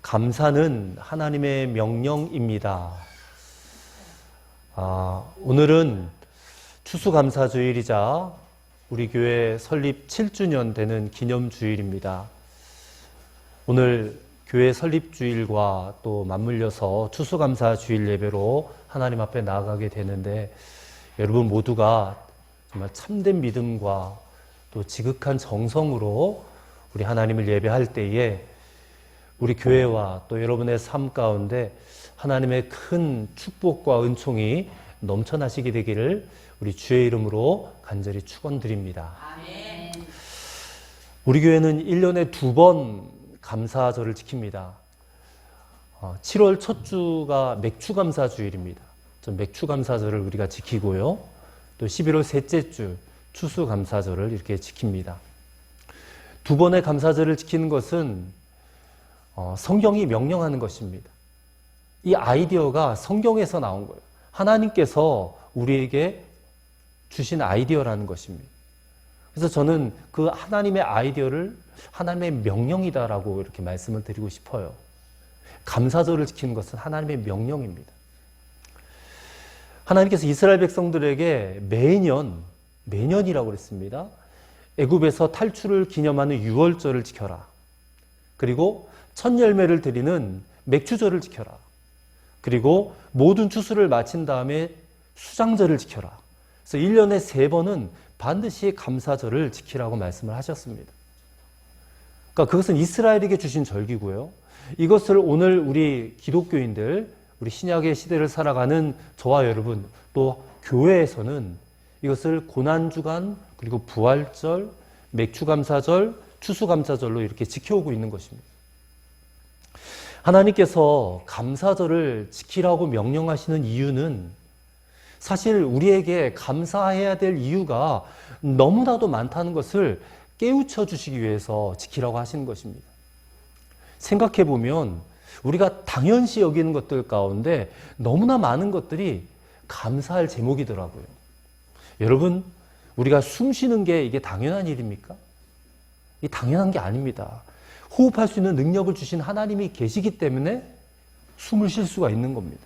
감사는 하나님의 명령입니다. 오늘은 추수감사주일이자 우리 교회 설립 7주년 되는 기념주일입니다. 오늘 교회 설립주일과 또 맞물려서 추수감사주일 예배로 하나님 앞에 나아가게 되는데, 여러분 모두가 정말 참된 믿음과 또 지극한 정성으로 우리 하나님을 예배할 때에 우리 교회와 또 여러분의 삶 가운데 하나님의 큰 축복과 은총이 넘쳐나시게 되기를 우리 주의 이름으로 간절히 축원드립니다. 아멘. 우리 교회는 1년에 2번 감사절을 지킵니다. 7월 첫 주가 맥추감사주일입니다. 맥추감사절을 우리가 지키고요. 또 11월 셋째 주 추수감사절을 이렇게 지킵니다. 2번의 감사절을 지키는 것은 성경이 명령하는 것입니다. 이 아이디어가 성경에서 나온 거예요. 하나님께서 우리에게 주신 아이디어라는 것입니다. 그래서 저는 그 하나님의 아이디어를 하나님의 명령이다라고 이렇게 말씀을 드리고 싶어요. 감사절을 지키는 것은 하나님의 명령입니다. 하나님께서 이스라엘 백성들에게 매년이라고 그랬습니다. 애굽에서 탈출을 기념하는 유월절을 지켜라. 그리고 첫 열매를 드리는 맥추절을 지켜라. 그리고 모든 추수를 마친 다음에 수장절을 지켜라. 그래서 1년에 3번은 반드시 감사절을 지키라고 말씀을 하셨습니다. 그러니까 그것은 이스라엘에게 주신 절기고요. 이것을 오늘 우리 기독교인들, 우리 신약의 시대를 살아가는 저와 여러분, 또 교회에서는 이것을 고난주간, 그리고 부활절, 맥추감사절, 추수감사절로 이렇게 지켜오고 있는 것입니다. 하나님께서 감사절을 지키라고 명령하시는 이유는 사실 우리에게 감사해야 될 이유가 너무나도 많다는 것을 깨우쳐 주시기 위해서 지키라고 하시는 것입니다. 생각해 보면 우리가 당연시 여기는 것들 가운데 너무나 많은 것들이 감사할 제목이더라고요. 여러분, 우리가 숨 쉬는 게 이게 당연한 일입니까? 이게 당연한 게 아닙니다. 호흡할 수 있는 능력을 주신 하나님이 계시기 때문에 숨을 쉴 수가 있는 겁니다.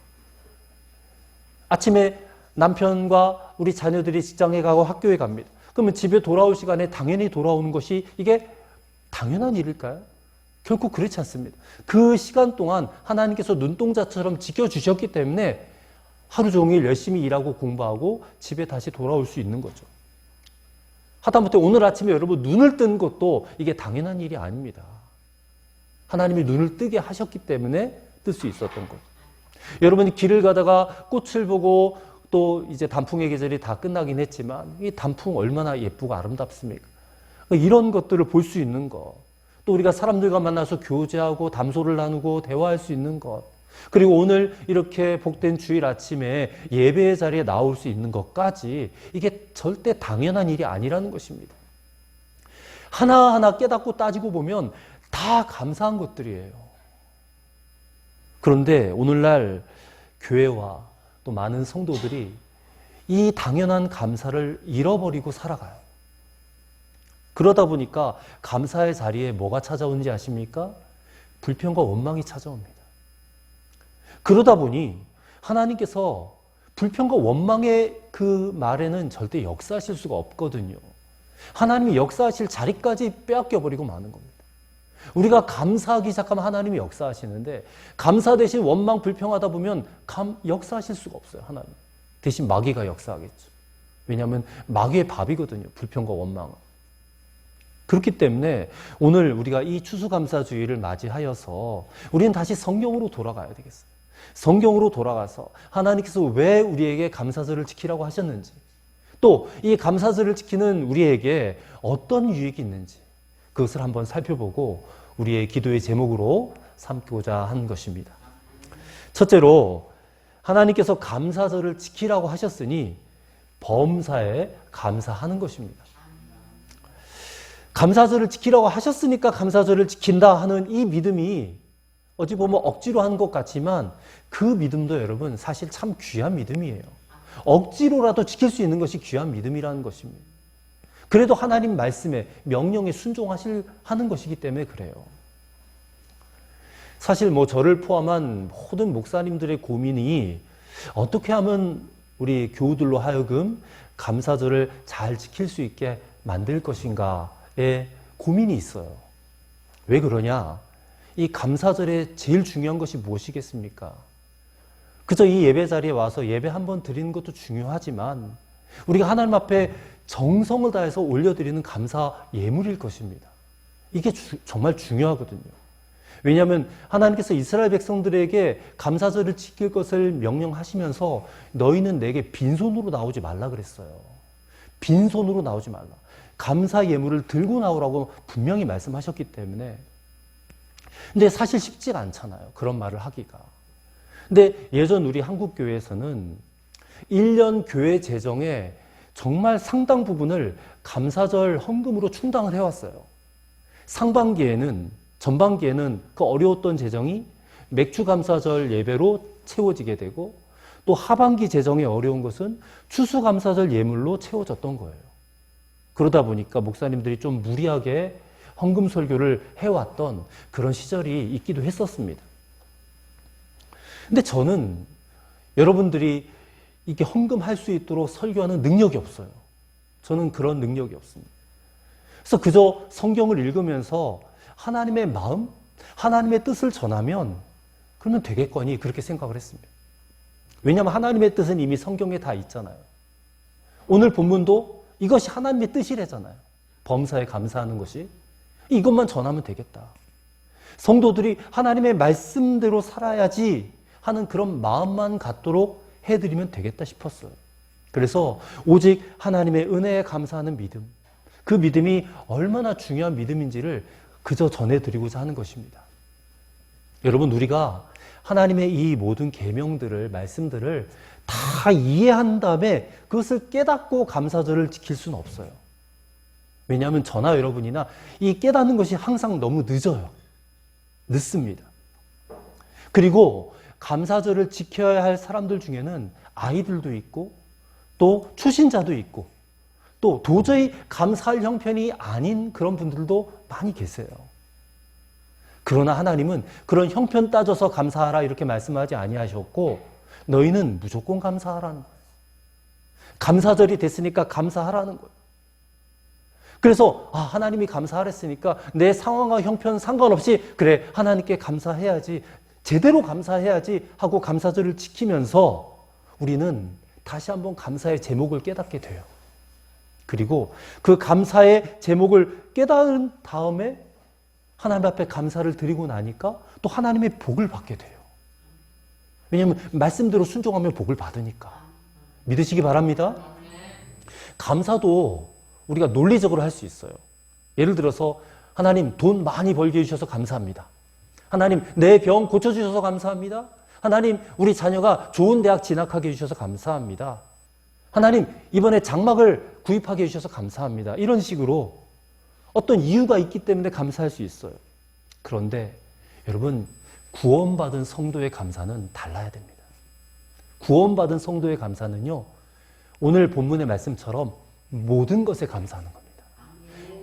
아침에 남편과 우리 자녀들이 직장에 가고 학교에 갑니다. 그러면 집에 돌아올 시간에 당연히 돌아오는 것이 이게 당연한 일일까요? 결코 그렇지 않습니다. 그 시간 동안 하나님께서 눈동자처럼 지켜주셨기 때문에 하루 종일 열심히 일하고 공부하고 집에 다시 돌아올 수 있는 거죠. 하다못해 오늘 아침에 여러분 눈을 뜬 것도 이게 당연한 일이 아닙니다. 하나님이 눈을 뜨게 하셨기 때문에 뜰 수 있었던 거죠. 여러분이 길을 가다가 꽃을 보고 또 이제 단풍의 계절이 다 끝나긴 했지만 이 단풍 얼마나 예쁘고 아름답습니까? 이런 것들을 볼 수 있는 것, 또 우리가 사람들과 만나서 교제하고 담소를 나누고 대화할 수 있는 것, 그리고 오늘 이렇게 복된 주일 아침에 예배의 자리에 나올 수 있는 것까지 이게 절대 당연한 일이 아니라는 것입니다. 하나하나 깨닫고 따지고 보면 다 감사한 것들이에요. 그런데 오늘날 교회와 또 많은 성도들이 이 당연한 감사를 잃어버리고 살아가요. 그러다 보니까 감사의 자리에 뭐가 찾아오는지 아십니까? 불평과 원망이 찾아옵니다. 그러다 보니 하나님께서 불평과 원망의 그 말에는 절대 역사하실 수가 없거든요. 하나님이 역사하실 자리까지 빼앗겨버리고 마는 겁니다. 우리가 감사하기 시작하면 하나님이 역사하시는데, 감사 대신 원망 불평하다 보면 역사하실 수가 없어요. 하나님 대신 마귀가 역사하겠죠. 왜냐하면 마귀의 밥이거든요, 불평과 원망은. 그렇기 때문에 오늘 우리가 이 추수감사주일을 맞이하여서 우리는 다시 성경으로 돌아가야 되겠어요. 성경으로 돌아가서 하나님께서 왜 우리에게 감사절을 지키라고 하셨는지, 또 이 감사절을 지키는 우리에게 어떤 유익이 있는지 그것을 한번 살펴보고 우리의 기도의 제목으로 삼고자 한 것입니다. 첫째로, 하나님께서 감사절을 지키라고 하셨으니 범사에 감사하는 것입니다. 감사절을 지키라고 하셨으니까 감사절을 지킨다 하는 이 믿음이 어찌 보면 억지로 한 것 같지만 그 믿음도 여러분 사실 참 귀한 믿음이에요. 억지로라도 지킬 수 있는 것이 귀한 믿음이라는 것입니다. 그래도 하나님 말씀에, 명령에 순종하는 것이기 때문에 그래요. 사실 뭐 저를 포함한 모든 목사님들의 고민이 어떻게 하면 우리 교우들로 하여금 감사절을 잘 지킬 수 있게 만들 것인가에 고민이 있어요. 왜 그러냐? 이 감사절에 제일 중요한 것이 무엇이겠습니까? 그저 이 예배 자리에 와서 예배 한번 드리는 것도 중요하지만 우리가 하나님 앞에 정성을 다해서 올려드리는 감사 예물일 것입니다. 이게 정말 중요하거든요. 왜냐하면 하나님께서 이스라엘 백성들에게 감사절을 지킬 것을 명령하시면서 너희는 내게 빈손으로 나오지 말라 그랬어요. 빈손으로 나오지 말라. 감사 예물을 들고 나오라고 분명히 말씀하셨기 때문에. 근데 사실 쉽지가 않잖아요. 그런 말을 하기가. 근데 예전 우리 한국교회에서는 1년 교회 재정의 정말 상당 부분을 감사절 헌금으로 충당을 해왔어요. 전반기에는 그 어려웠던 재정이 맥주 감사절 예배로 채워지게 되고 또 하반기 재정이 어려운 것은 추수 감사절 예물로 채워졌던 거예요. 그러다 보니까 목사님들이 좀 무리하게 헌금 설교를 해왔던 그런 시절이 있기도 했었습니다. 근데 저는 여러분들이 이게 헌금할 수 있도록 설교하는 능력이 없어요. 저는 그런 능력이 없습니다. 그래서 그저 성경을 읽으면서 하나님의 마음, 하나님의 뜻을 전하면 그러면 되겠거니 그렇게 생각을 했습니다. 왜냐하면 하나님의 뜻은 이미 성경에 다 있잖아요. 오늘 본문도 이것이 하나님의 뜻이래잖아요. 범사에 감사하는 것이. 이것만 전하면 되겠다. 성도들이 하나님의 말씀대로 살아야지 하는 그런 마음만 갖도록 해드리면 되겠다 싶었어요. 그래서 오직 하나님의 은혜에 감사하는 믿음, 그 믿음이 얼마나 중요한 믿음인지를 그저 전해드리고자 하는 것입니다. 여러분, 우리가 하나님의 이 모든 계명들을, 말씀들을 다 이해한 다음에 그것을 깨닫고 감사절을 지킬 수는 없어요. 왜냐하면 저나 여러분이나 이 깨닫는 것이 항상 너무 늦어요. 늦습니다. 그리고 감사절을 지켜야 할 사람들 중에는 아이들도 있고 또 추신자도 있고 또 도저히 감사할 형편이 아닌 그런 분들도 많이 계세요. 그러나 하나님은 그런 형편 따져서 감사하라 이렇게 말씀하지 아니하셨고 너희는 무조건 감사하라는 거예요. 감사절이 됐으니까 감사하라는 거예요. 그래서 하나님이 감사하랬으니까 내 상황과 형편 상관없이 그래 하나님께 감사해야지, 제대로 감사해야지 하고 감사절을 지키면서 우리는 다시 한번 감사의 제목을 깨닫게 돼요. 그리고 그 감사의 제목을 깨달은 다음에 하나님 앞에 감사를 드리고 나니까 또 하나님의 복을 받게 돼요. 왜냐하면 말씀대로 순종하면 복을 받으니까. 믿으시기 바랍니다. 감사도 우리가 논리적으로 할 수 있어요. 예를 들어서 하나님 돈 많이 벌게 해주셔서 감사합니다. 하나님 내 병 고쳐주셔서 감사합니다. 하나님 우리 자녀가 좋은 대학 진학하게 해주셔서 감사합니다. 하나님 이번에 장막을 구입하게 해주셔서 감사합니다. 이런 식으로 어떤 이유가 있기 때문에 감사할 수 있어요. 그런데 여러분, 구원받은 성도의 감사는 달라야 됩니다. 구원받은 성도의 감사는요, 오늘 본문의 말씀처럼 모든 것에 감사하는 겁니다.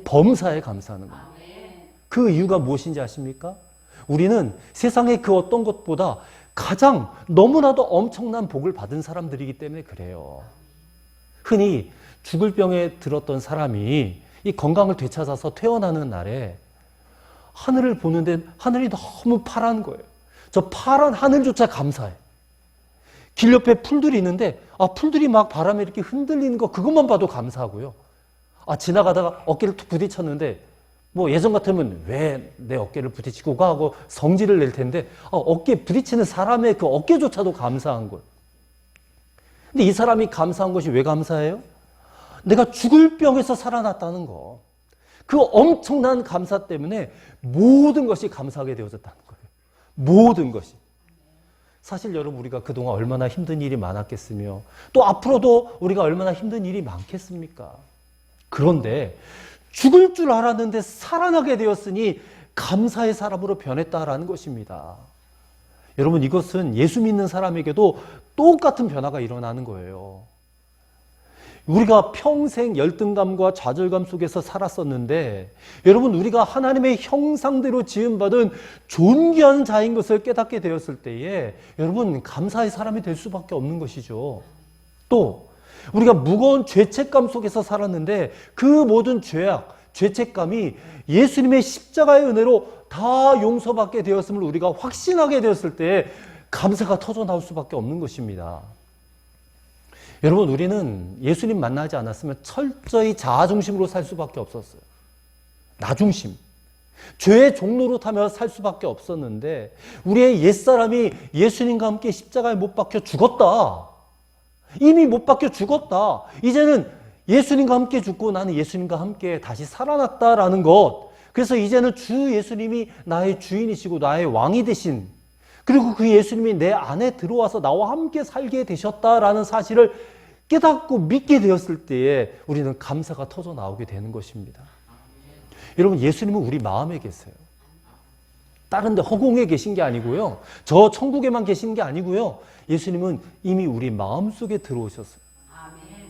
범사에 감사하는 겁니다. 그 이유가 무엇인지 아십니까? 우리는 세상의 그 어떤 것보다 가장 너무나도 엄청난 복을 받은 사람들이기 때문에 그래요. 흔히 죽을 병에 들었던 사람이 이 건강을 되찾아서 퇴원하는 날에 하늘을 보는데 하늘이 너무 파란 거예요. 저 파란 하늘조차 감사해. 길 옆에 풀들이 있는데 풀들이 막 바람에 이렇게 흔들리는 거 그것만 봐도 감사하고요. 지나가다가 어깨를 툭 부딪혔는데 뭐 예전 같으면 왜 내 어깨를 부딪히고 가 하고 성질을 낼 텐데 어깨에 부딪히는 사람의 그 어깨조차도 감사한 거예요. 근데 이 사람이 감사한 것이 왜 감사해요? 내가 죽을 병에서 살아났다는 거. 그 엄청난 감사 때문에 모든 것이 감사하게 되어졌다는 거예요. 모든 것이. 사실 여러분, 우리가 그동안 얼마나 힘든 일이 많았겠으며 또 앞으로도 우리가 얼마나 힘든 일이 많겠습니까? 그런데 죽을 줄 알았는데 살아나게 되었으니 감사의 사람으로 변했다라는 것입니다. 여러분, 이것은 예수 믿는 사람에게도 똑같은 변화가 일어나는 거예요. 우리가 평생 열등감과 좌절감 속에서 살았었는데 여러분 우리가 하나님의 형상대로 지음받은 존귀한 자인 것을 깨닫게 되었을 때에 여러분 감사의 사람이 될 수밖에 없는 것이죠. 또 우리가 무거운 죄책감 속에서 살았는데 그 모든 죄악, 죄책감이 예수님의 십자가의 은혜로 다 용서받게 되었음을 우리가 확신하게 되었을 때 감사가 터져 나올 수밖에 없는 것입니다. 여러분 우리는 예수님 만나지 않았으면 철저히 자아중심으로 살 수밖에 없었어요. 나중심. 죄의 종로로 타며 살 수밖에 없었는데 우리의 옛사람이 예수님과 함께 십자가에 못 박혀 죽었다. 이미 못 박혀 죽었다. 이제는 예수님과 함께 죽고 나는 예수님과 함께 다시 살아났다라는 것. 그래서 이제는 주 예수님이 나의 주인이시고 나의 왕이 되신, 그리고 그 예수님이 내 안에 들어와서 나와 함께 살게 되셨다라는 사실을 깨닫고 믿게 되었을 때에 우리는 감사가 터져 나오게 되는 것입니다. 여러분 예수님은 우리 마음에 계세요. 다른 데 허공에 계신 게 아니고요. 저 천국에만 계신 게 아니고요. 예수님은 이미 우리 마음속에 들어오셨어요.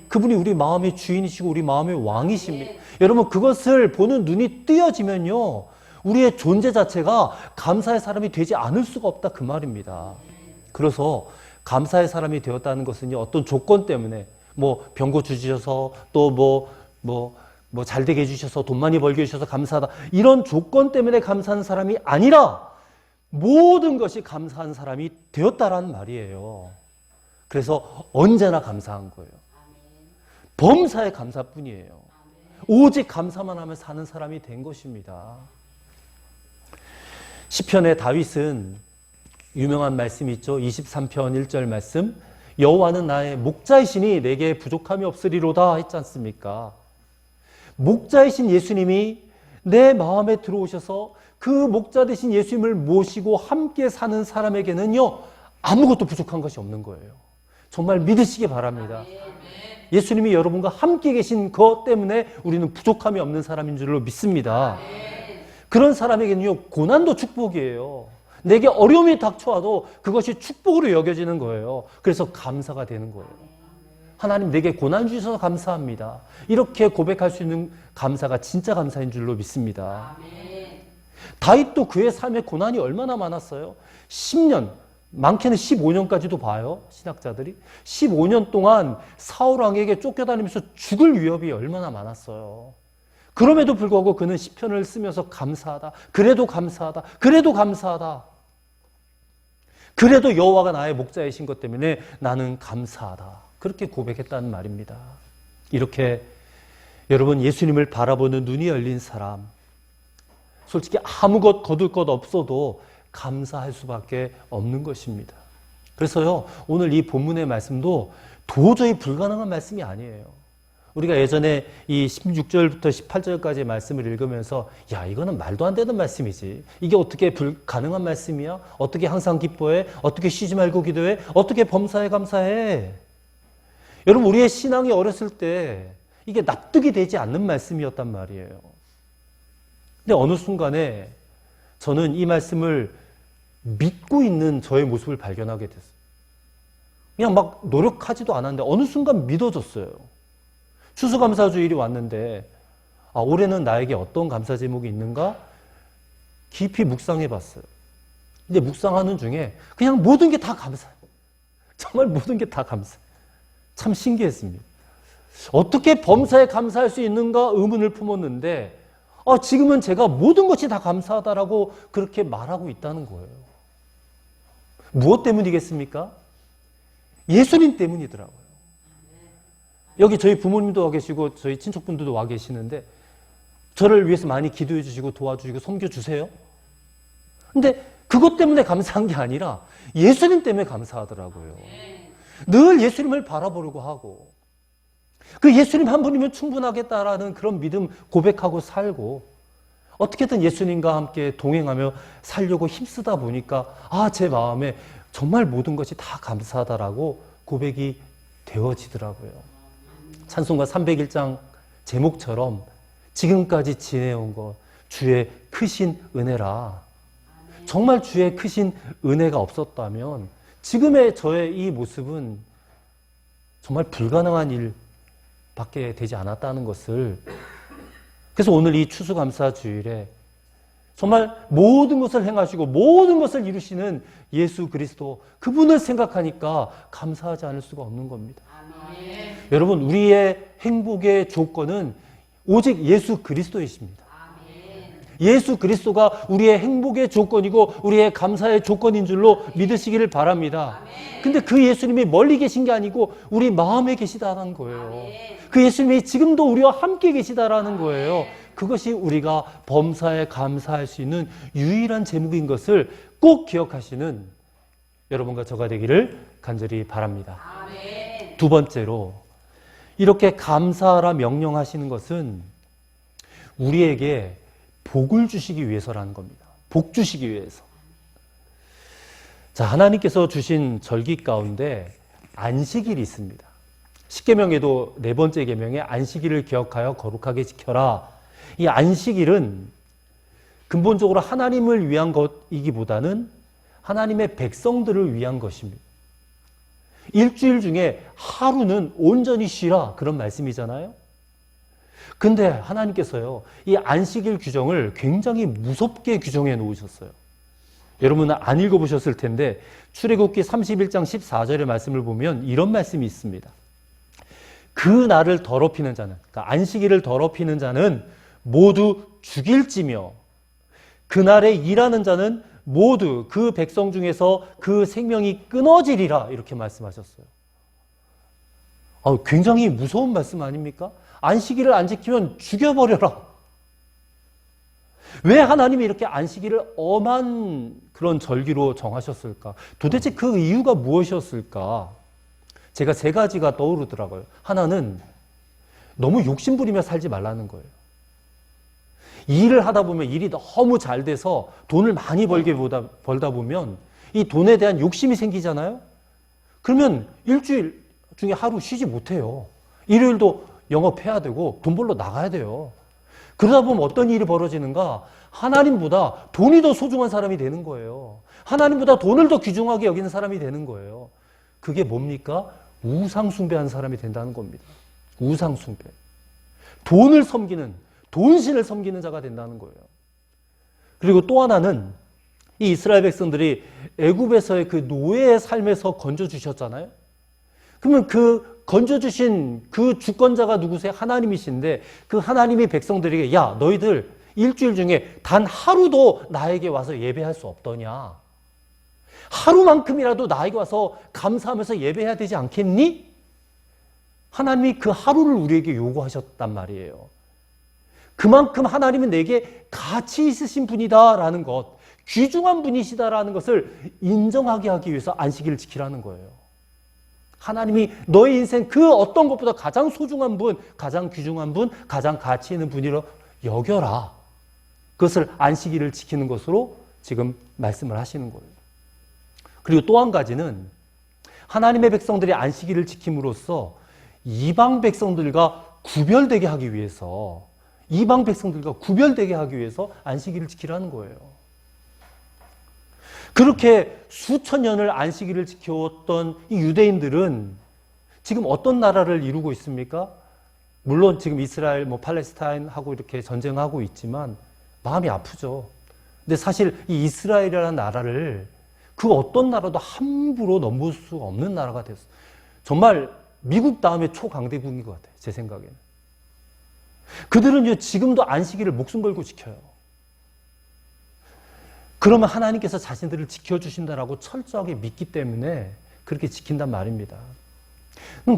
그분이 우리 마음의 주인이시고 우리 마음의 왕이십니다. 여러분 그것을 보는 눈이 뜨여지면요. 우리의 존재 자체가 감사의 사람이 되지 않을 수가 없다 그 말입니다. 그래서 감사의 사람이 되었다는 것은요. 어떤 조건 때문에 뭐 병고 주셔서 또 뭐 잘되게 해주셔서 돈 많이 벌게 해주셔서 감사하다. 이런 조건 때문에 감사하는 사람이 아니라 모든 것이 감사한 사람이 되었다라는 말이에요. 그래서 언제나 감사한 거예요. 범사에 감사뿐이에요. 오직 감사만 하며 사는 사람이 된 것입니다. 시편의 다윗은 유명한 말씀이 있죠. 23편 1절 말씀. 여호와는 나의 목자이시니 내게 부족함이 없으리로다 했지 않습니까? 목자이신 예수님이 내 마음에 들어오셔서 그 목자 되신 예수님을 모시고 함께 사는 사람에게는요. 아무것도 부족한 것이 없는 거예요. 정말 믿으시기 바랍니다. 예수님이 여러분과 함께 계신 것 때문에 우리는 부족함이 없는 사람인 줄로 믿습니다. 그런 사람에게는요. 고난도 축복이에요. 내게 어려움이 닥쳐와도 그것이 축복으로 여겨지는 거예요. 그래서 감사가 되는 거예요. 하나님 내게 고난 주셔서 감사합니다. 이렇게 고백할 수 있는 감사가 진짜 감사인 줄로 믿습니다. 다윗도 그의 삶에 고난이 얼마나 많았어요? 10년, 많게는 15년까지도 봐요. 신학자들이. 15년 동안 사울 왕에게 쫓겨다니면서 죽을 위협이 얼마나 많았어요. 그럼에도 불구하고 그는 시편을 쓰면서 감사하다. 그래도 감사하다. 그래도 감사하다. 그래도 여호와가 나의 목자이신 것 때문에 나는 감사하다. 그렇게 고백했다는 말입니다. 이렇게 여러분 예수님을 바라보는 눈이 열린 사람, 솔직히 아무것 거둘 것 없어도 감사할 수밖에 없는 것입니다. 그래서요 오늘 이 본문의 말씀도 도저히 불가능한 말씀이 아니에요. 우리가 예전에 이 16절부터 18절까지의 말씀을 읽으면서 야 이거는 말도 안 되는 말씀이지. 이게 어떻게 불가능한 말씀이야? 어떻게 항상 기뻐해? 어떻게 쉬지 말고 기도해? 어떻게 범사에 감사해? 여러분 우리의 신앙이 어렸을 때 이게 납득이 되지 않는 말씀이었단 말이에요. 근데 어느 순간에 저는 이 말씀을 믿고 있는 저의 모습을 발견하게 됐어요. 그냥 막 노력하지도 않았는데 어느 순간 믿어졌어요. 추수감사주일이 왔는데 올해는 나에게 어떤 감사 제목이 있는가? 깊이 묵상해 봤어요. 근데 묵상하는 중에 그냥 모든 게 다 감사해요. 정말 모든 게 다 감사해요. 참 신기했습니다. 어떻게 범사에 감사할 수 있는가 의문을 품었는데 지금은 제가 모든 것이 다 감사하다라고 그렇게 말하고 있다는 거예요. 무엇 때문이겠습니까? 예수님 때문이더라고요. 여기 저희 부모님도 와 계시고 저희 친척분들도 와 계시는데 저를 위해서 많이 기도해 주시고 도와주시고 섬겨주세요. 근데 그것 때문에 감사한 게 아니라 예수님 때문에 감사하더라고요. 늘 예수님을 바라보려고 하고 그 예수님 한 분이면 충분하겠다라는 그런 믿음 고백하고 살고 어떻게든 예수님과 함께 동행하며 살려고 힘쓰다 보니까 제 마음에 정말 모든 것이 다 감사하다라고 고백이 되어지더라고요. 찬송가 301장 제목처럼 지금까지 지내온 것 주의 크신 은혜라. 정말 주의 크신 은혜가 없었다면 지금의 저의 이 모습은 정말 불가능한 일 받게 되지 않았다는 것을, 그래서 오늘 이 추수감사 주일에 정말 모든 것을 행하시고 모든 것을 이루시는 예수 그리스도, 그분을 생각하니까 감사하지 않을 수가 없는 겁니다. 아멘. 여러분, 우리의 행복의 조건은 오직 예수 그리스도이십니다. 아멘. 예수 그리스도가 우리의 행복의 조건이고 우리의 감사의 조건인 줄로 믿으시기를 바랍니다. 아멘. 근데 그 예수님이 멀리 계신 게 아니고 우리 마음에 계시다라는 거예요. 아멘. 그 예수님이 지금도 우리와 함께 계시다라는 거예요. 그것이 우리가 범사에 감사할 수 있는 유일한 제목인 것을 꼭 기억하시는 여러분과 저가 되기를 간절히 바랍니다. 아멘. 두 번째로, 이렇게 감사하라 명령하시는 것은 우리에게 복을 주시기 위해서라는 겁니다. 복 주시기 위해서. 자, 하나님께서 주신 절기 가운데 안식일이 있습니다. 십계명에도 네 번째 계명에 안식일을 기억하여 거룩하게 지켜라. 이 안식일은 근본적으로 하나님을 위한 것이기보다는 하나님의 백성들을 위한 것입니다. 일주일 중에 하루는 온전히 쉬라, 그런 말씀이잖아요. 근데 하나님께서요, 이 안식일 규정을 굉장히 무섭게 규정해 놓으셨어요. 여러분은 안 읽어보셨을 텐데 출애굽기 31장 14절의 말씀을 보면 이런 말씀이 있습니다. 그 날을 더럽히는 자는, 그러니까 안식일을 더럽히는 자는 모두 죽일지며 그날에 일하는 자는 모두 그 백성 중에서 그 생명이 끊어지리라, 이렇게 말씀하셨어요. 굉장히 무서운 말씀 아닙니까? 안식일을 안 지키면 죽여버려라. 왜 하나님이 이렇게 안식일을 엄한 그런 절기로 정하셨을까? 도대체 그 이유가 무엇이었을까? 제가 세 가지가 떠오르더라고요. 하나는 너무 욕심부리며 살지 말라는 거예요. 일을 하다 보면 일이 너무 잘 돼서 돈을 많이 벌다 보면 이 돈에 대한 욕심이 생기잖아요. 그러면 일주일 중에 하루 쉬지 못해요. 일요일도 영업해야 되고 돈 벌러 나가야 돼요. 그러다 보면 어떤 일이 벌어지는가? 하나님보다 돈이 더 소중한 사람이 되는 거예요. 하나님보다 돈을 더 귀중하게 여기는 사람이 되는 거예요. 그게 뭡니까? 우상숭배하는 사람이 된다는 겁니다. 우상숭배. 돈을 섬기는, 돈신을 섬기는 자가 된다는 거예요. 그리고 또 하나는 이 이스라엘 백성들이 애굽에서의 그 노예의 삶에서 건져주셨잖아요. 그러면 그 건져주신 그 주권자가 누구세요? 하나님이신데 그 하나님이 백성들에게, 야, 너희들 일주일 중에 단 하루도 나에게 와서 예배할 수 없더냐? 하루만큼이라도 나에게 와서 감사하면서 예배해야 되지 않겠니? 하나님이 그 하루를 우리에게 요구하셨단 말이에요. 그만큼 하나님은 내게 가치 있으신 분이다라는 것, 귀중한 분이시다라는 것을 인정하게 하기 위해서 안식일을 지키라는 거예요. 하나님이 너의 인생 그 어떤 것보다 가장 소중한 분, 가장 귀중한 분, 가장 가치 있는 분이라 여겨라. 그것을 안식일을 지키는 것으로 지금 말씀을 하시는 거예요. 그리고 또 한 가지는 하나님의 백성들이 안식일을 지킴으로써 이방 백성들과 구별되게 하기 위해서, 이방 백성들과 구별되게 하기 위해서 안식일을 지키라는 거예요. 그렇게 수천 년을 안식일을 지켜왔던 이 유대인들은 지금 어떤 나라를 이루고 있습니까? 물론 지금 이스라엘, 팔레스타인하고 이렇게 전쟁하고 있지만 마음이 아프죠. 근데 사실 이 이스라엘이라는 나라를 그 어떤 나라도 함부로 넘볼 수 없는 나라가 됐어요. 정말 미국 다음에 초강대국인 것 같아요. 제 생각에는. 그들은요, 지금도 안식일을 목숨 걸고 지켜요. 그러면 하나님께서 자신들을 지켜주신다라고 철저하게 믿기 때문에 그렇게 지킨단 말입니다.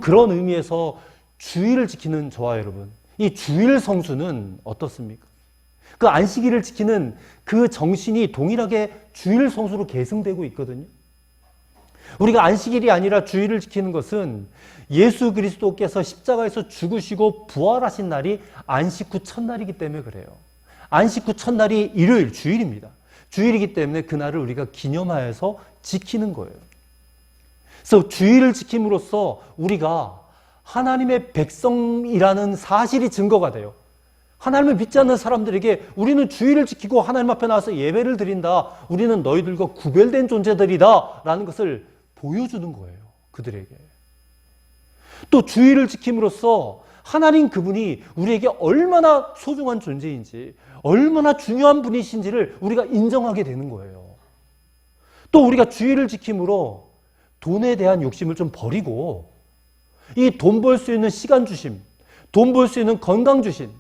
그런 의미에서 주일을 지키는 저와 여러분, 이 주일 성수는 어떻습니까? 그 안식일을 지키는 그 정신이 동일하게 주일 성수로 계승되고 있거든요. 우리가 안식일이 아니라 주일을 지키는 것은 예수 그리스도께서 십자가에서 죽으시고 부활하신 날이 안식 후 첫날이기 때문에 그래요. 안식 후 첫날이 일요일, 주일입니다. 주일이기 때문에 그날을 우리가 기념하여서 지키는 거예요. 그래서 주일을 지킴으로써 우리가 하나님의 백성이라는 사실이 증거가 돼요. 하나님을 믿지 않는 사람들에게 우리는 주일을 지키고 하나님 앞에 나와서 예배를 드린다. 우리는 너희들과 구별된 존재들이다. 라는 것을 보여주는 거예요. 그들에게. 또 주일을 지킴으로써 하나님 그분이 우리에게 얼마나 소중한 존재인지, 얼마나 중요한 분이신지를 우리가 인정하게 되는 거예요. 또 우리가 주의를 지킴으로 돈에 대한 욕심을 좀 버리고 이 돈 벌 수 있는 시간 주심, 돈 벌 수 있는 건강 주심,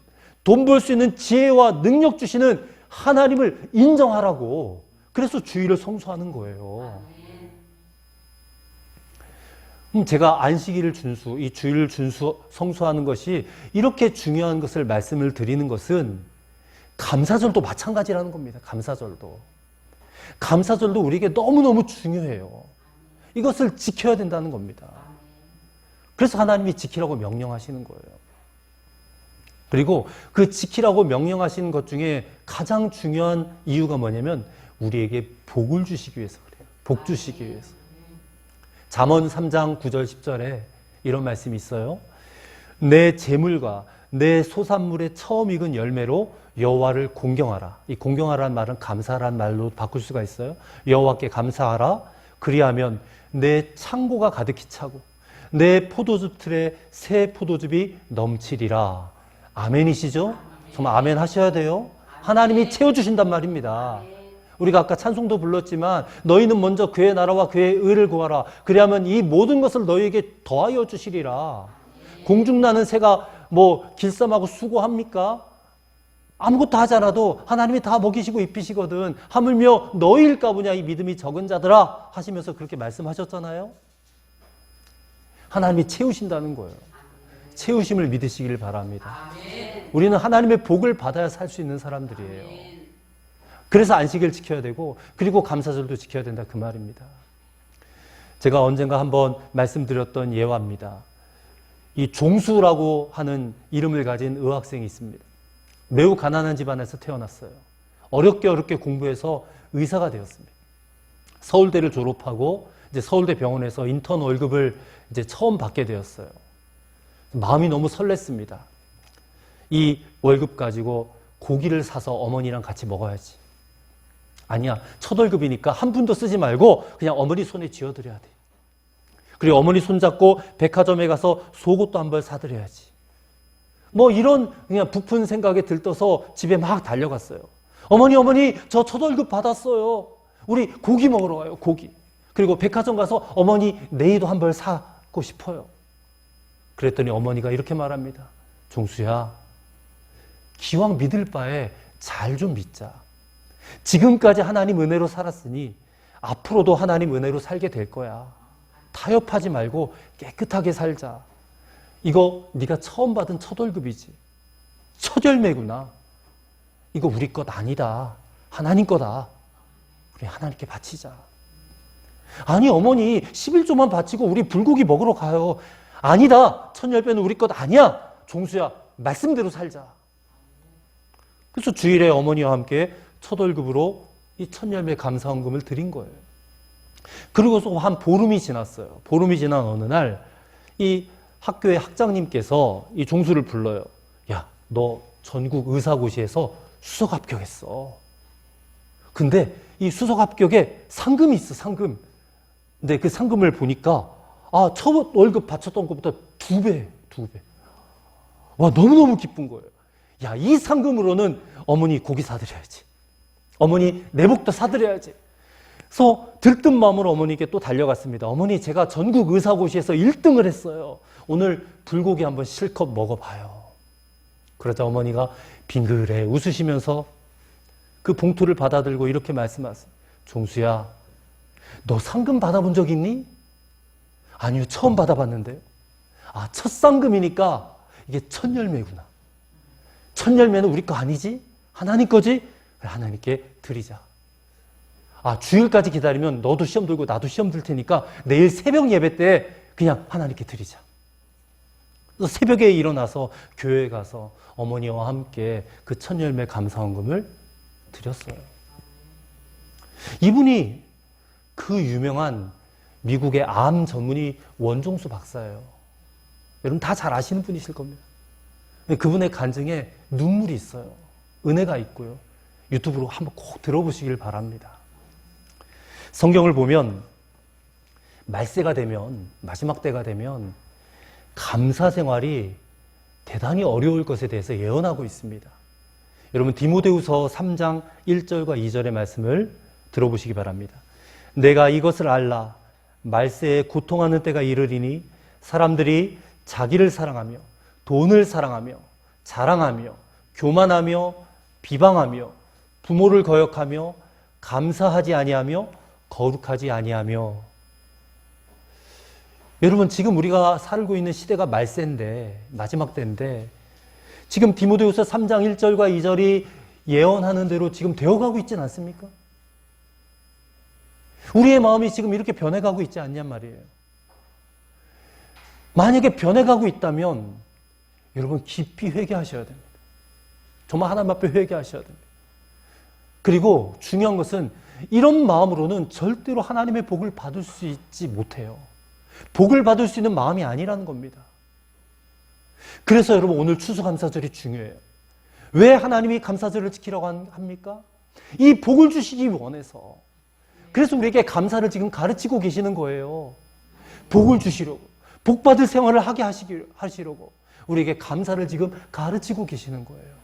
돈 벌 수 있는 지혜와 능력 주시는 하나님을 인정하라고, 그래서 주의를 성수하는 거예요. 제가 안식일을 이 주일을 성수하는 것이 이렇게 중요한 것을 말씀을 드리는 것은 감사절도 마찬가지라는 겁니다. 감사절도 우리에게 너무너무 중요해요. 이것을 지켜야 된다는 겁니다. 그래서 하나님이 지키라고 명령하시는 거예요. 그리고 그 지키라고 명령하시는 것 중에 가장 중요한 이유가 뭐냐면 우리에게 복을 주시기 위해서 그래요. 복 주시기 위해서. 잠언 3장 9절 10절에 이런 말씀이 있어요. 내 재물과 내 소산물의 처음 익은 열매로 여호와를 공경하라. 이 공경하라는 말은 감사라는 말로 바꿀 수가 있어요. 여호와께 감사하라. 그리하면 내 창고가 가득히 차고 내 포도즙 틀에 새 포도즙이 넘치리라. 아멘이시죠? 정말 아멘 하셔야 돼요. 하나님이 채워주신단 말입니다. 우리가 아까 찬송도 불렀지만 너희는 먼저 그의 나라와 그의 의를 구하라. 그리하면 이 모든 것을 너희에게 더하여 주시리라. 공중나는 새가 뭐 길쌈하고 수고합니까? 아무것도 하지 않아도 하나님이 다 먹이시고 입히시거든. 하물며 너희일까 보냐 이 믿음이 적은 자들아 하시면서 그렇게 말씀하셨잖아요. 하나님이 채우신다는 거예요. 채우심을 믿으시길 바랍니다. 우리는 하나님의 복을 받아야 살 수 있는 사람들이에요. 그래서 안식일 지켜야 되고 그리고 감사절도 지켜야 된다 그 말입니다. 제가 언젠가 한번 말씀드렸던 예화입니다. 이 종수라고 하는 이름을 가진 의학생이 있습니다. 매우 가난한 집안에서 태어났어요. 어렵게 공부해서 의사가 되었습니다. 서울대를 졸업하고 이제 서울대 병원에서 인턴 월급을 이제 처음 받게 되었어요. 마음이 너무 설렜습니다. 이 월급 가지고 고기를 사서 어머니랑 같이 먹어야지. 아니야, 첫 월급이니까 한 푼도 쓰지 말고 그냥 어머니 손에 쥐어드려야 돼. 그리고 어머니 손잡고 백화점에 가서 속옷도 한 벌 사드려야지. 뭐 이런 그냥 부푼 생각에 들떠서 집에 막 달려갔어요. 어머니 저 첫 월급 받았어요. 우리 고기 먹으러 가요, 고기. 그리고 백화점 가서 어머니 네이도 한 벌 사고 싶어요. 그랬더니 어머니가 이렇게 말합니다. 종수야, 기왕 믿을 바에 잘 좀 믿자. 지금까지 하나님 은혜로 살았으니 앞으로도 하나님 은혜로 살게 될 거야. 타협하지 말고 깨끗하게 살자. 이거 네가 처음 받은 첫 월급이지. 첫 열매구나. 이거 우리 것 아니다. 하나님 거다. 우리 하나님께 바치자. 아니 어머니 11조만 바치고 우리 불고기 먹으러 가요. 아니다. 첫 열매는 우리 것 아니야. 종수야, 말씀대로 살자. 그래서 주일에 어머니와 함께 첫 월급으로 이 첫 열매 감사헌금을 드린 거예요. 그리고서 한 보름이 지났어요. 보름이 지난 어느 날 이 학교의 학장님께서 이 종수를 불러요. 야, 너 전국 의사고시에서 수석 합격했어. 근데 이 수석 합격에 상금이 있어, 상금. 근데 그 상금을 보니까 첫 월급 바쳤던 것보다 2배. 와, 너무너무 기쁜 거예요. 야, 이 상금으로는 어머니 고기 사드려야지. 어머니 내복도 사드려야지. 그래서 들뜬 마음으로 어머니께 또 달려갔습니다. 어머니, 제가 전국 의사고시에서 1등을 했어요. 오늘 불고기 한번 실컷 먹어봐요. 그러자 어머니가 빙그레 웃으시면서 그 봉투를 받아들고 이렇게 말씀하세요. 종수야, 너 상금 받아본 적 있니? 아니요, 처음 받아봤는데요. 첫 상금이니까 이게 첫 열매구나. 첫 열매는 우리 거 아니지? 하나님 거지? 하나님께 드리자. 주일까지 기다리면 너도 시험 들고 나도 시험 들 테니까 내일 새벽 예배 때 그냥 하나님께 드리자. 그래서 새벽에 일어나서 교회에 가서 어머니와 함께 그 첫 열매 감사헌금을 드렸어요. 이분이 그 유명한 미국의 암 전문의 원종수 박사예요. 여러분 다 잘 아시는 분이실 겁니다. 그분의 간증에 눈물이 있어요. 은혜가 있고요. 유튜브로 한번 꼭 들어보시길 바랍니다. 성경을 보면 말세가 되면, 마지막 때가 되면 감사 생활이 대단히 어려울 것에 대해서 예언하고 있습니다. 여러분 디모데후서 3장 1절과 2절의 말씀을 들어보시기 바랍니다. 내가 이것을 알라. 말세에 고통하는 때가 이르리니 사람들이 자기를 사랑하며 돈을 사랑하며 자랑하며 교만하며 비방하며 부모를 거역하며 감사하지 아니하며 거룩하지 아니하며. 여러분 지금 우리가 살고 있는 시대가 말세인데, 마지막 때인데, 지금 디모데후서 3장 1절과 2절이 예언하는 대로 지금 되어가고 있지는 않습니까? 우리의 마음이 지금 이렇게 변해가고 있지 않냔 말이에요. 만약에 변해가고 있다면 여러분 깊이 회개하셔야 됩니다. 정말 하나님 앞에 회개하셔야 됩니다. 그리고 중요한 것은 이런 마음으로는 절대로 하나님의 복을 받을 수 있지 못해요. 복을 받을 수 있는 마음이 아니라는 겁니다. 그래서 여러분 오늘 추수감사절이 중요해요. 왜 하나님이 감사절을 지키라고 합니까? 이 복을 주시기 원해서. 그래서 우리에게 감사를 지금 가르치고 계시는 거예요. 복을 주시려고, 복받을 생활을 하게 하시려고 우리에게 감사를 지금 가르치고 계시는 거예요.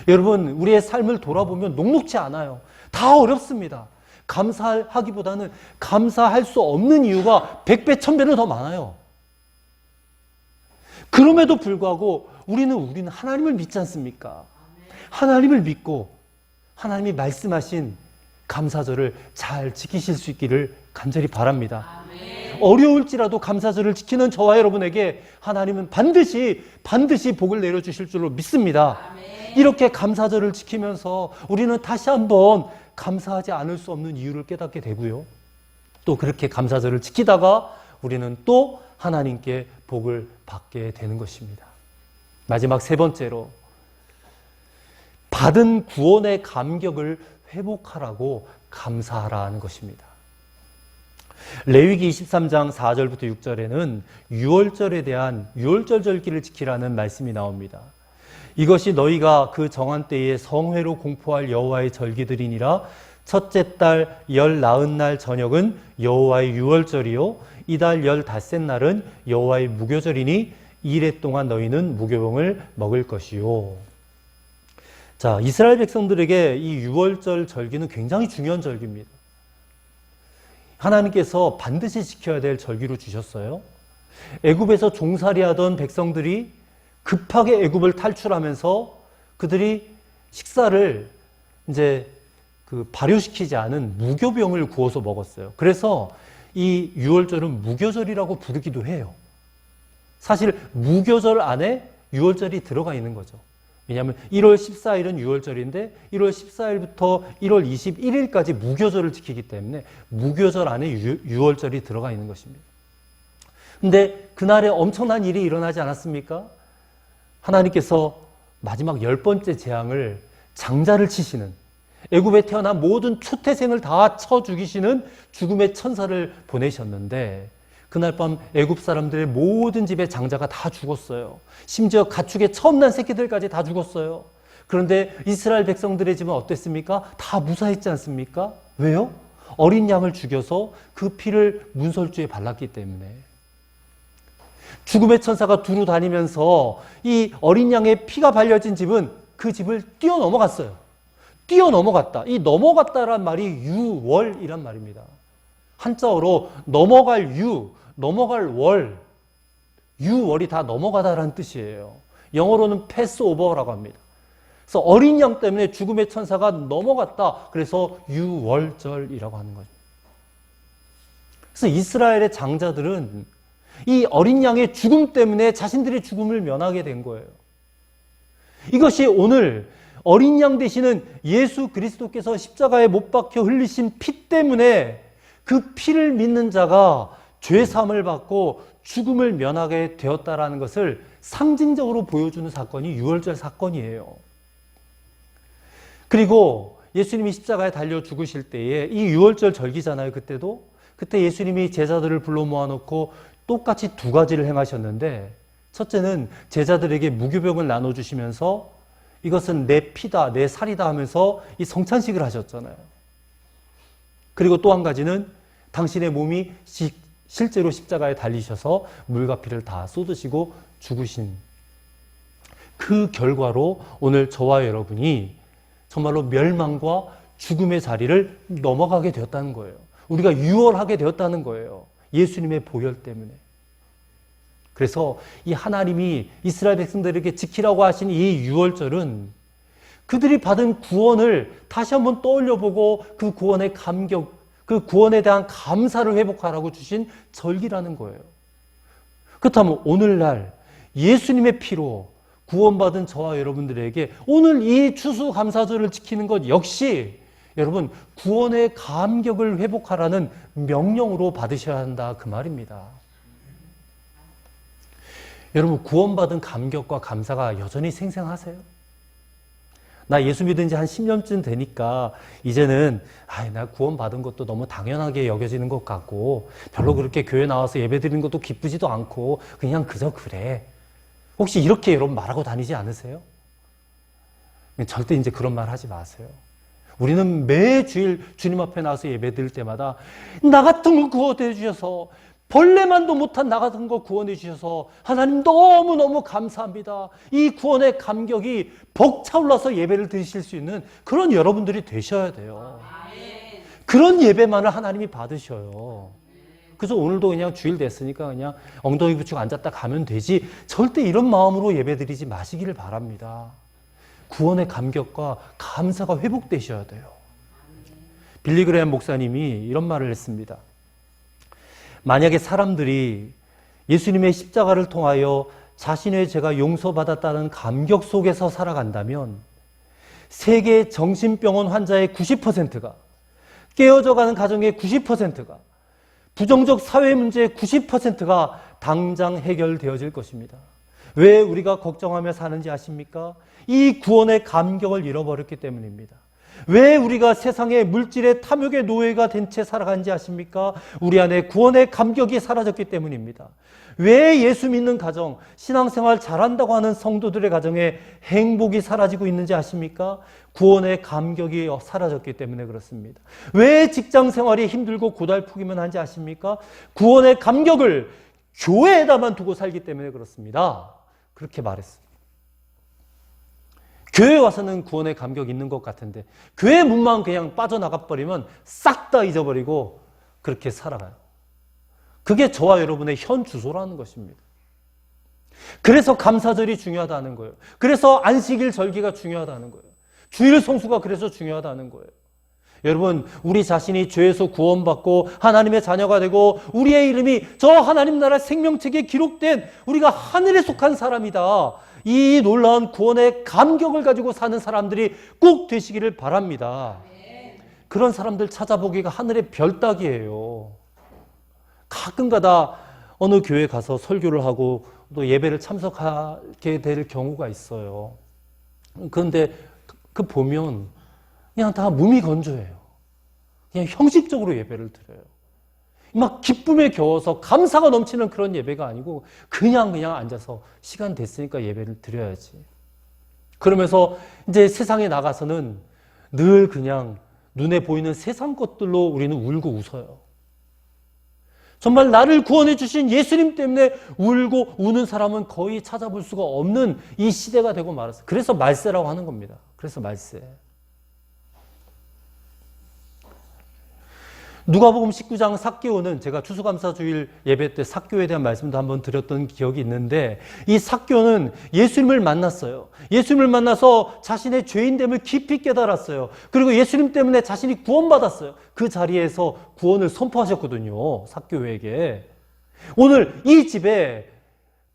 여러분 우리의 삶을 돌아보면 녹록지 않아요. 다 어렵습니다. 감사하기보다는 감사할 수 없는 이유가 100배, 1000배는 더 많아요. 그럼에도 불구하고 우리는 하나님을 믿지 않습니까? 하나님을 믿고 하나님이 말씀하신 감사절을 잘 지키실 수 있기를 간절히 바랍니다. 어려울지라도 감사절을 지키는 저와 여러분에게 하나님은 반드시 복을 내려주실 줄로 믿습니다. 이렇게 감사절을 지키면서 우리는 다시 한번 감사하지 않을 수 없는 이유를 깨닫게 되고요. 또 그렇게 감사절을 지키다가 우리는 또 하나님께 복을 받게 되는 것입니다. 마지막 세 번째로 받은 구원의 감격을 회복하라고 감사하라는 것입니다. 레위기 23장 4절부터 6절에는 유월절에 대한 유월절 절기를 지키라는 말씀이 나옵니다. 이것이 너희가 그 정한 때에 성회로 공포할 여호와의 절기들이니라. 첫째 달 열 나흔 날 저녁은 여호와의 유월절이요 이달 열 닷새 날은 여호와의 무교절이니 이래 동안 너희는 무교병을 먹을 것이요. 자, 이스라엘 백성들에게 이 유월절 절기는 굉장히 중요한 절기입니다. 하나님께서 반드시 지켜야 될 절기로 주셨어요. 애굽에서 종살이하던 백성들이 급하게 애굽을 탈출하면서 그들이 식사를 이제 발효시키지 않은 무교병을 구워서 먹었어요. 그래서 이 유월절은 무교절이라고 부르기도 해요. 사실 무교절 안에 유월절이 들어가 있는 거죠. 왜냐하면 1월 14일은 유월절인데 1월 14일부터 1월 21일까지 무교절을 지키기 때문에 무교절 안에 유월절이 들어가 있는 것입니다. 근데 그날에 엄청난 일이 일어나지 않았습니까? 하나님께서 마지막 10번째 재앙을 장자를 치시는, 애굽에 태어난 모든 초태생을 다 쳐 죽이시는 죽음의 천사를 보내셨는데 그날 밤 애굽 사람들의 모든 집의 장자가 다 죽었어요. 심지어 가축의 처음 난 새끼들까지 다 죽었어요. 그런데 이스라엘 백성들의 집은 어땠습니까? 다 무사했지 않습니까? 왜요? 어린 양을 죽여서 그 피를 문설주에 발랐기 때문에. 죽음의 천사가 두루 다니면서 이 어린 양의 피가 발려진 집은 그 집을 뛰어넘어갔어요. 뛰어넘어갔다. 이 넘어갔다란 말이 유월이란 말입니다. 한자어로 넘어갈 유, 넘어갈 월, 유월이 다 넘어가다라는 뜻이에요. 영어로는 패스오버라고 합니다. 그래서 어린 양 때문에 죽음의 천사가 넘어갔다. 그래서 유월절이라고 하는 거죠. 그래서 이스라엘의 장자들은 이 어린 양의 죽음 때문에 자신들의 죽음을 면하게 된 거예요. 이것이 오늘 어린 양 되시는 예수 그리스도께서 십자가에 못 박혀 흘리신 피 때문에 그 피를 믿는 자가 죄사함을 받고 죽음을 면하게 되었다라는 것을 상징적으로 보여주는 사건이 유월절 사건이에요. 그리고 예수님이 십자가에 달려 죽으실 때에 이 유월절 절기잖아요. 그때 예수님이 제자들을 불러 모아놓고 똑같이 두 가지를 행하셨는데, 첫째는 제자들에게 무교병을 나눠주시면서 이것은 내 피다, 내 살이다 하면서 이 성찬식을 하셨잖아요. 그리고 또 한 가지는 당신의 몸이 실제로 십자가에 달리셔서 물과 피를 다 쏟으시고 죽으신 그 결과로 오늘 저와 여러분이 정말로 멸망과 죽음의 자리를 넘어가게 되었다는 거예요. 우리가 유월하게 되었다는 거예요. 예수님의 보혈 때문에. 그래서 이 하나님이 이스라엘 백성들에게 지키라고 하신 이 유월절은 그들이 받은 구원을 다시 한번 떠올려보고 그 구원의 감격, 그 구원에 대한 감사를 회복하라고 주신 절기라는 거예요. 그렇다면 오늘날 예수님의 피로 구원받은 저와 여러분들에게 오늘 이 추수감사절을 지키는 것 역시 여러분 구원의 감격을 회복하라는 명령으로 받으셔야 한다 그 말입니다. 여러분 구원받은 감격과 감사가 여전히 생생하세요? 나 예수 믿은 지 한 10년쯤 되니까 이제는 나 구원받은 것도 너무 당연하게 여겨지는 것 같고 별로 그렇게 교회 나와서 예배드리는 것도 기쁘지도 않고 그냥 그저 그래. 혹시 이렇게 여러분 말하고 다니지 않으세요? 절대 이제 그런 말 하지 마세요. 우리는 매 주일 주님 앞에 나와서 예배드릴 때마다 나 같은 거 구원해 주셔서 벌레만도 못한 나 같은 거 구원해 주셔서 하나님 너무너무 감사합니다. 이 구원의 감격이 벅차올라서 예배를 드리실 수 있는 그런 여러분들이 되셔야 돼요. 그런 예배만을 하나님이 받으셔요. 그래서 오늘도 그냥 주일 됐으니까 그냥 엉덩이 붙이고 앉았다 가면 되지 절대 이런 마음으로 예배 드리지 마시기를 바랍니다. 구원의 감격과 감사가 회복되셔야 돼요. 빌리 그레이엄 목사님이 이런 말을 했습니다. 만약에 사람들이 예수님의 십자가를 통하여 자신의 죄가 용서받았다는 감격 속에서 살아간다면 세계 정신병원 환자의 90%가 깨어져가는 가정의 90%가 부정적 사회 문제의 90%가 당장 해결되어질 것입니다. 왜 우리가 걱정하며 사는지 아십니까? 이 구원의 감격을 잃어버렸기 때문입니다. 왜 우리가 세상의 물질의 탐욕의 노예가 된 채 살아간지 아십니까? 우리 안에 구원의 감격이 사라졌기 때문입니다. 왜 예수 믿는 가정, 신앙생활 잘한다고 하는 성도들의 가정에 행복이 사라지고 있는지 아십니까? 구원의 감격이 사라졌기 때문에 그렇습니다. 왜 직장 생활이 힘들고 고달프기만 한지 아십니까? 구원의 감격을 교회에다만 두고 살기 때문에 그렇습니다. 그렇게 말했습니다. 교회 와서는 구원의 감격이 있는 것 같은데 교회 문만 그냥 빠져나가 버리면 싹 다 잊어버리고 그렇게 살아가요. 그게 저와 여러분의 현 주소라는 것입니다. 그래서 감사절이 중요하다는 거예요. 그래서 안식일 절기가 중요하다는 거예요. 주일 성수가 그래서 중요하다는 거예요. 여러분 우리 자신이 죄에서 구원받고 하나님의 자녀가 되고 우리의 이름이 저 하나님 나라 생명책에 기록된 우리가 하늘에 속한 사람이다. 이 놀라운 구원의 감격을 가지고 사는 사람들이 꼭 되시기를 바랍니다. 그런 사람들 찾아보기가 하늘의 별 따기예요. 가끔가다 어느 교회 가서 설교를 하고 또 예배를 참석하게 될 경우가 있어요. 그런데 그 보면 그냥 다 무미건조해요. 그냥 형식적으로 예배를 드려요. 막 기쁨에 겨워서 감사가 넘치는 그런 예배가 아니고 그냥 앉아서 시간 됐으니까 예배를 드려야지. 그러면서 이제 세상에 나가서는 늘 그냥 눈에 보이는 세상 것들로 우리는 울고 웃어요. 정말 나를 구원해 주신 예수님 때문에 울고 우는 사람은 거의 찾아볼 수가 없는 이 시대가 되고 말았어요. 그래서 말세라고 하는 겁니다. 그래서 말세. 누가복음 19장 삭개오는 제가 추수감사주일 예배 때 삭개오에 대한 말씀도 한번 드렸던 기억이 있는데 이 삭개오는 예수님을 만났어요. 예수님을 만나서 자신의 죄인됨을 깊이 깨달았어요. 그리고 예수님 때문에 자신이 구원받았어요. 그 자리에서 구원을 선포하셨거든요. 삭개오에게. 오늘 이 집에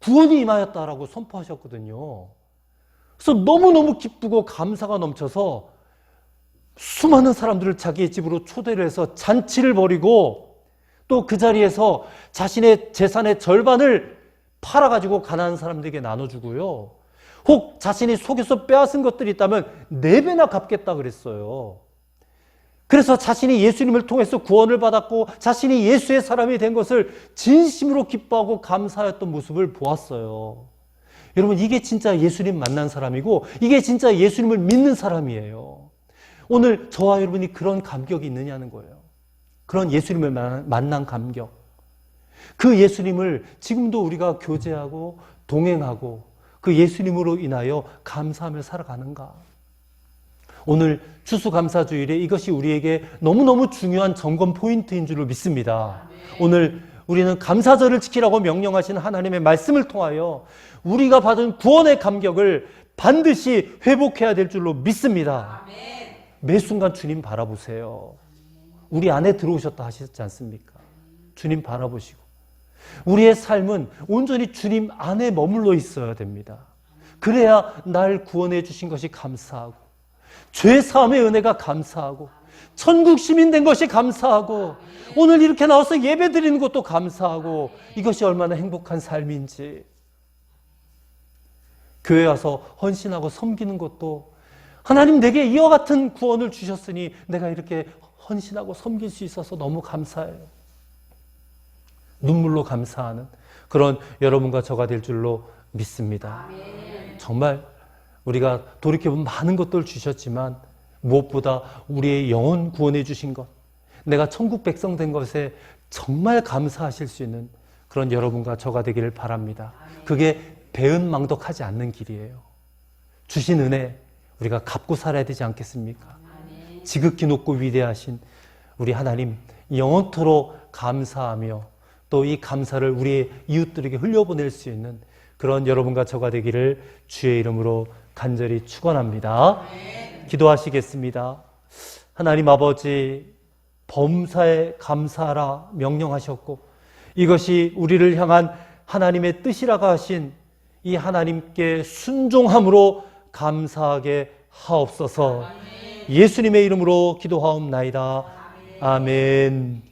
구원이 임하였다라고 선포하셨거든요. 그래서 너무너무 기쁘고 감사가 넘쳐서 수많은 사람들을 자기의 집으로 초대를 해서 잔치를 벌이고 또 그 자리에서 자신의 재산의 절반을 팔아가지고 가난한 사람들에게 나눠주고요. 혹 자신이 속에서 빼앗은 것들이 있다면 4배나 갚겠다 그랬어요. 그래서 자신이 예수님을 통해서 구원을 받았고 자신이 예수의 사람이 된 것을 진심으로 기뻐하고 감사했던 모습을 보았어요. 여러분 이게 진짜 예수님 만난 사람이고 이게 진짜 예수님을 믿는 사람이에요. 오늘 저와 여러분이 그런 감격이 있느냐는 거예요. 그런 예수님을 만난 감격. 그 예수님을 지금도 우리가 교제하고 동행하고 그 그 예수님으로 인하여 감사하며 살아가는가? 오늘 추수감사주일에 이것이 우리에게 너무너무 중요한 점검 포인트인 줄로 믿습니다. 오늘 우리는 감사절을 지키라고 명령하시는 하나님의 말씀을 통하여 우리가 받은 구원의 감격을 반드시 회복해야 될 줄로 믿습니다. 매 순간 주님 바라보세요. 우리 안에 들어오셨다 하셨지 않습니까? 주님 바라보시고 우리의 삶은 온전히 주님 안에 머물러 있어야 됩니다. 그래야 날 구원해 주신 것이 감사하고 죄 사함의 은혜가 감사하고 천국 시민 된 것이 감사하고 오늘 이렇게 나와서 예배 드리는 것도 감사하고 이것이 얼마나 행복한 삶인지 교회 와서 헌신하고 섬기는 것도 하나님 내게 이와 같은 구원을 주셨으니 내가 이렇게 헌신하고 섬길 수 있어서 너무 감사해요. 눈물로 감사하는 그런 여러분과 저가 될 줄로 믿습니다. 정말 우리가 돌이켜보면 많은 것들을 주셨지만 무엇보다 우리의 영혼 구원해 주신 것, 내가 천국 백성 된 것에 정말 감사하실 수 있는 그런 여러분과 저가 되기를 바랍니다. 그게 배은망덕하지 않는 길이에요. 주신 은혜 우리가 갚고 살아야 되지 않겠습니까? 지극히 높고 위대하신 우리 하나님 영원토록 감사하며 또 이 감사를 우리의 이웃들에게 흘려보낼 수 있는 그런 여러분과 저가 되기를 주의 이름으로 간절히 축원합니다. 기도하시겠습니다. 하나님 아버지, 범사에 감사하라 명령하셨고 이것이 우리를 향한 하나님의 뜻이라고 하신 이 하나님께 순종함으로 감사하게 하옵소서. 예수님의 이름으로 기도하옵나이다. 아멘.